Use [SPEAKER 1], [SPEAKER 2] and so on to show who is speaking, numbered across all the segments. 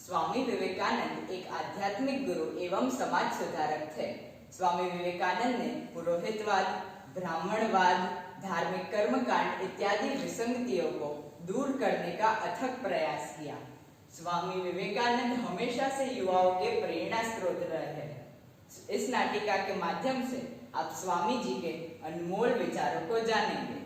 [SPEAKER 1] स्वामी विवेकानंद एक आध्यात्मिक गुरु एवं समाज सुधारक थे। स्वामी विवेकानंद ने पुरोहितवाद, ब्राह्मणवाद, धार्मिक कर्मकांड इत्यादि विसंगतियों को दूर करने का अथक प्रयास किया। स्वामी विवेकानंद हमेशा से युवाओं के प्रेरणा स्रोत रहे हैं। इस नाटिका के माध्यम से आप स्वामी जी के अनमोल विचारों को जानेंगे।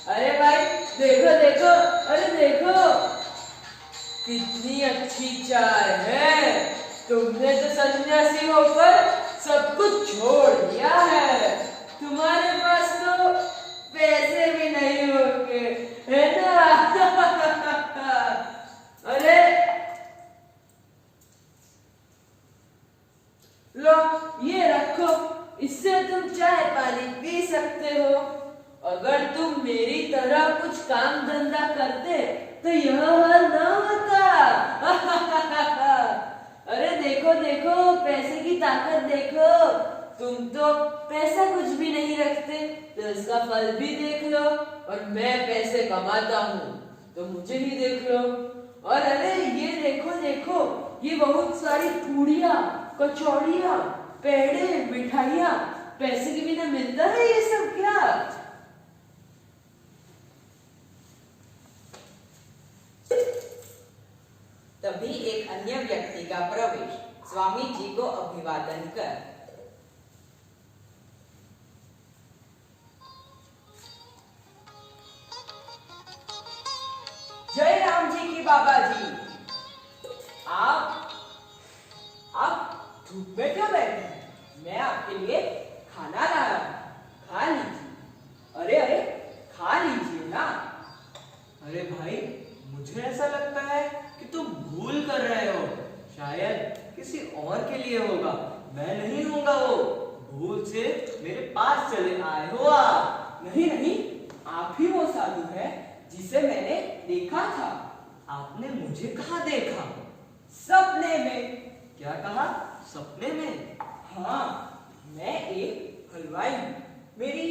[SPEAKER 2] अरे भाई देखो देखो, अरे देखो कितनी अच्छी चाय है। तुमने तो सन्यासी होकर सब कुछ छोड़ दिया है। तुम्हारे पास तो पैसे भी नहीं होंगे, है ना? अरे लो ये रखो, इससे तुम चाय पानी पी सकते हो। अगर तुम मेरी तरह कुछ काम धंधा करते तो यह हाल ना होता। अरे देखो देखो, पैसे की ताकत देखो। तुम तो पैसा कुछ भी नहीं रखते, तो इसका फल भी देख लो। और मैं पैसे कमाता हूँ तो मुझे ही देख लो। और अरे ये देखो देखो, ये बहुत सारी पूड़ियाँ, कचौड़ियाँ, पेड़े, मिठाइयाँ, पैसे के बिना मिलता है ये सब क्या?
[SPEAKER 1] तभी एक अन्य व्यक्ति का प्रवेश स्वामी जी को अभिवादन कर,
[SPEAKER 2] जय राम जी की बाबा जी। आप धूप में क्यों बैठे हैं? मैं आपके लिए खाना ला रहा हूँ, खा लीजिए। अरे अरे खा लीजिए ना।
[SPEAKER 3] अरे भाई, मुझे ऐसा लगता है कि तुम भूल कर रहे हो। शायद किसी और के लिए होगा, मैं नहीं होऊंगा वो। भूल से मेरे पास चले आए हो आप।
[SPEAKER 2] नहीं नहीं, आप ही वो साधु हैं जिसे मैंने देखा था।
[SPEAKER 3] आपने मुझे कहाँ देखा?
[SPEAKER 2] सपने में।
[SPEAKER 3] क्या कहा? सपने में?
[SPEAKER 2] हाँ, मैं एक हलवाई हूँ। मेरी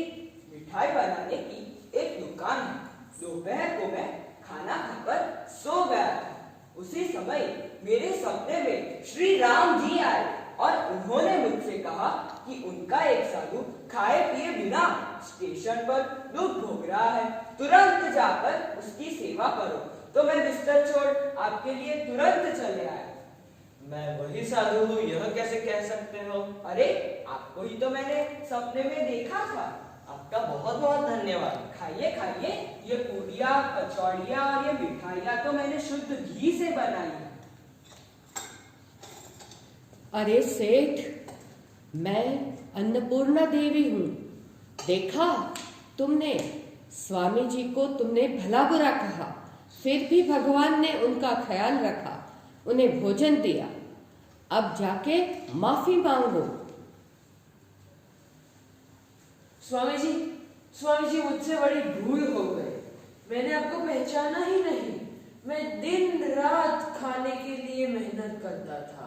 [SPEAKER 2] मिठाई बनाने की एक दुकान है। दोपहर को मैं खाना खाकर सो गया था। उसी समय मेरे सपने में श्री राम जी आए और उन्होंने मुझसे कहा कि उनका एक साधु खाए पिए बिना स्टेशन पर दुख भोग रहा है, तुरंत जाकर उसकी सेवा करो। तो मैं बिस्तर छोड़ आपके लिए तुरंत चले आया।
[SPEAKER 3] मैं वही साधु हूँ, यह कैसे कह सकते हो?
[SPEAKER 2] अरे आपको ही तो मैंने सपने में देखा था।
[SPEAKER 3] आपका बहुत बहुत धन्यवाद।
[SPEAKER 2] खाइए खाइए, ये पूड़ियाँ, कचौड़ियाँ और ये मिठाइयाँ तो मैंने शुद्ध घी से बनाई है।
[SPEAKER 4] अरे सेठ, मैं अन्नपूर्णा देवी हूँ। देखा तुमने, स्वामी जी को तुमने भला बुरा कहा, फिर भी भगवान ने उनका ख्याल रखा, उन्हें भोजन दिया। अब जाके माफी मांगो।
[SPEAKER 2] स्वामी जी मुझसे बड़ी भूल हो गई। मैंने आपको पहचाना ही नहीं। मैं दिन रात खाने के लिए मेहनत करता था।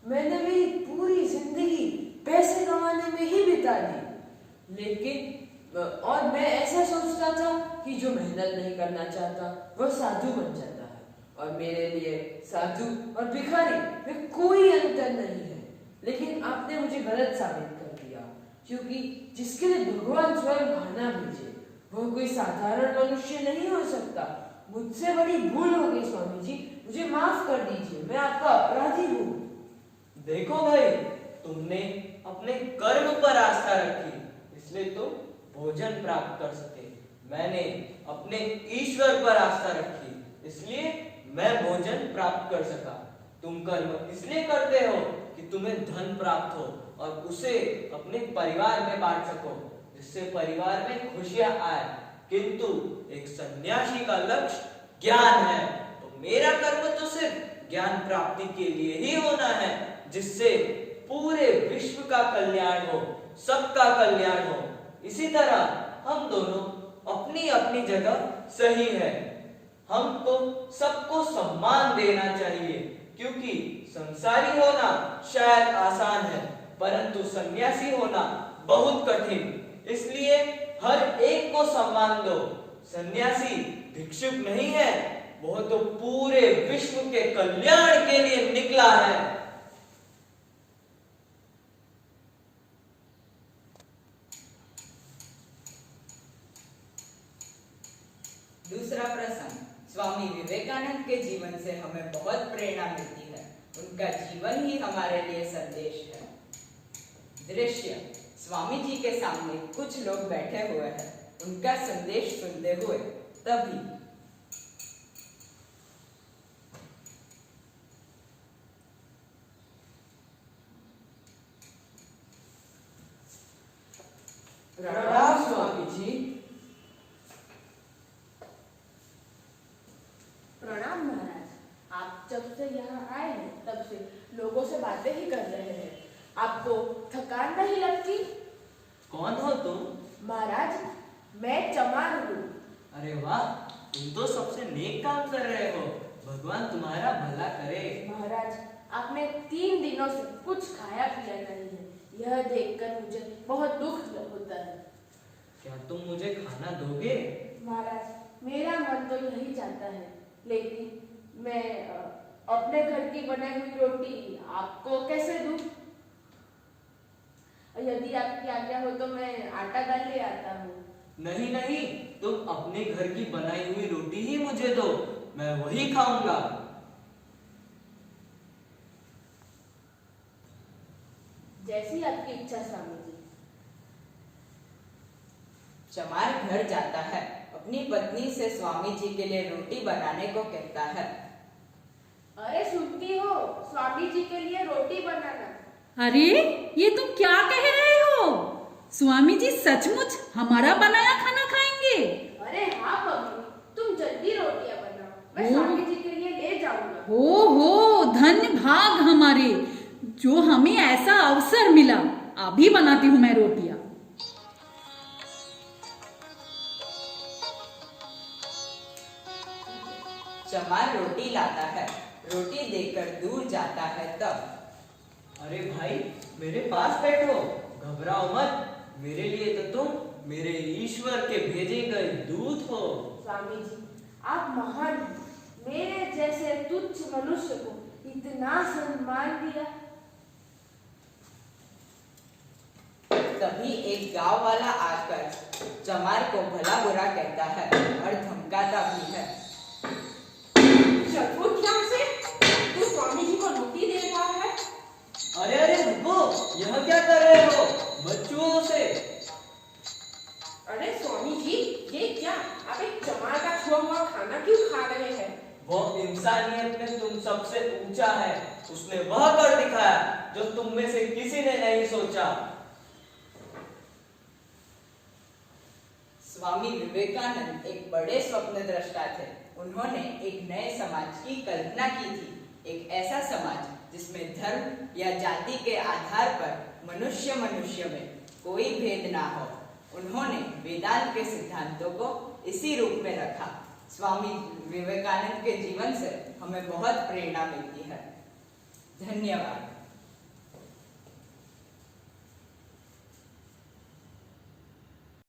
[SPEAKER 2] मैंने मेरी पूरी जिंदगी पैसे कमाने में ही बिता दी। लेकिन और मैं ऐसा सोचता था कि जो मेहनत नहीं करना चाहता वह साधु बन जाता है, और मेरे लिए साधु और भिखारी में कोई अंतर नहीं है। लेकिन आपने मुझे गलत साबित कर दिया, क्योंकि जिसके लिए भगवान स्वयं खाना भेजे वह कोई साधारण मनुष्य नहीं हो सकता। मुझसे बड़ी भूल हो गई स्वामी जी, मुझे माफ कर दीजिए। मैं आपका अपराधी हूँ।
[SPEAKER 3] देखो भाई, तुमने अपने कर्म पर आस्था रखी, इसलिए तुम भोजन प्राप्त कर सके। मैंने अपने ईश्वर पर आस्था रखी, इसलिए मैं भोजन प्राप्त कर सका। तुम कर्म इसलिए करते हो कि तुम्हें धन प्राप्त हो और उसे अपने परिवार में बांट सको, जिससे परिवार में खुशियां आए। किंतु एक सन्यासी का लक्ष्य ज्ञान है, तो मेरा कर्म तो सिर्फ ज्ञान प्राप्ति के लिए ही होना है, जिससे पूरे विश्व का कल्याण हो, सबका कल्याण हो। इसी तरह हम दोनों अपनी अपनी जगह सही है। हमको सबको सम्मान देना चाहिए, क्योंकि संसारी होना शायद आसान है, परंतु सन्यासी होना बहुत कठिन। इसलिए हर एक को सम्मान दो। सन्यासी भिक्षुक नहीं है, वह तो पूरे विश्व के कल्याण के लिए निकला है।
[SPEAKER 1] दूसरा प्रसंग। स्वामी विवेकानंद के जीवन से हमें बहुत प्रेरणा मिलती है। उनका जीवन ही हमारे लिए संदेश है। दृश्य। स्वामी जी के सामने कुछ लोग बैठे हुए हैं। उनका संदेश सुनते हुए तभी
[SPEAKER 2] प्रणाम स्वामी जी।
[SPEAKER 5] प्रणाम महाराज। आप जब से यहाँ आए हैं तब से लोगों से बातें ही कर रहे हैं। आपको थकान नहीं लगती?
[SPEAKER 3] कौन हो तुम?
[SPEAKER 5] महाराज, मैं चमार हूँ।
[SPEAKER 3] अरे वाह, तुम तो सबसे नेक काम कर रहे हो। भगवान तुम्हारा भला करे।
[SPEAKER 5] महाराज, आपने 3 दिनों से कुछ खाया पिया नहीं है। यह देखकर मुझे बहुत दुख होता है।
[SPEAKER 3] क्या तुम मुझे खाना दोगे?
[SPEAKER 5] महाराज, मेरा मन तो यही चाहता है, लेकिन मैं अपने घर की बनाई हुई रोटी आपको कैसे दूं? यदि आपकी आज्ञा हो तो मैं आटा दाल ले आता हूँ।
[SPEAKER 3] नहीं नहीं, तुम अपने घर की बनाई हुई रोटी ही मुझे दो, मैं वही खाऊंगा।
[SPEAKER 5] जैसी आपकी इच्छा स्वामी जी।
[SPEAKER 1] चमार घर जाता है। अपनी पत्नी से स्वामी जी के लिए रोटी बनाने को कहता है।
[SPEAKER 5] अरे सुनती हो, स्वामी जी के लिए रोटी बनाना।
[SPEAKER 6] अरे ये तुम क्या कह रहे हो? स्वामी जी सचमुच हमारा बनाया खाना खाएंगे?
[SPEAKER 5] अरे हाँ मम्मी, तुम जल्दी रोटियां बनाओ, मैं स्वामी जी के लिए ले जाऊंगा।
[SPEAKER 6] हो धन्य भाग हमारे, जो हमें ऐसा अवसर मिला। अभी बनाती हूँ मैं रोटियां।
[SPEAKER 1] चमार रोटी लाता है। रोटी देकर दूर जाता है तब।
[SPEAKER 3] अरे भाई, मेरे पास बैठो, घबराओ मत। मेरे लिए तो तुम मेरे ईश्वर के भेजे गए दूत हो।
[SPEAKER 5] स्वामी जी, आप महान हैं। मेरे जैसे तुच्छ मनुष्य को इतना सम्मान दिया।
[SPEAKER 1] तभी एक गांव वाला आकर चमार को भला बुरा कहता है और धमकाता भी है।
[SPEAKER 5] चलो क्या से तू स्वामी जी को रोटी दे रहा है?
[SPEAKER 3] अरे अरे रुको, यह क्या कर रहे हो? बच्चों से।
[SPEAKER 5] अरे स्वामी जी, ये क्या? आप एक चमार का छुआ हुआ खाना क्यों खा रहे हैं?
[SPEAKER 3] वो इंसानियत में तुम सबसे ऊंचा है। उसने वह कर दिखाया जो तुम में से किसी ने नहीं सोचा।
[SPEAKER 1] स्वामी विवेकानंद एक बड़े स्वप्न दृष्टा थे। उन्होंने एक नए समाज की कल्पना की थी। एक ऐसा समाज जिसमें धर्म या जाति के आधार पर मनुष्य में कोई भेद ना हो। उन्होंने वेदांत के सिद्धांतों को इसी रूप में रखा। स्वामी विवेकानंद के जीवन से हमें बहुत प्रेरणा मिलती है। धन्यवाद।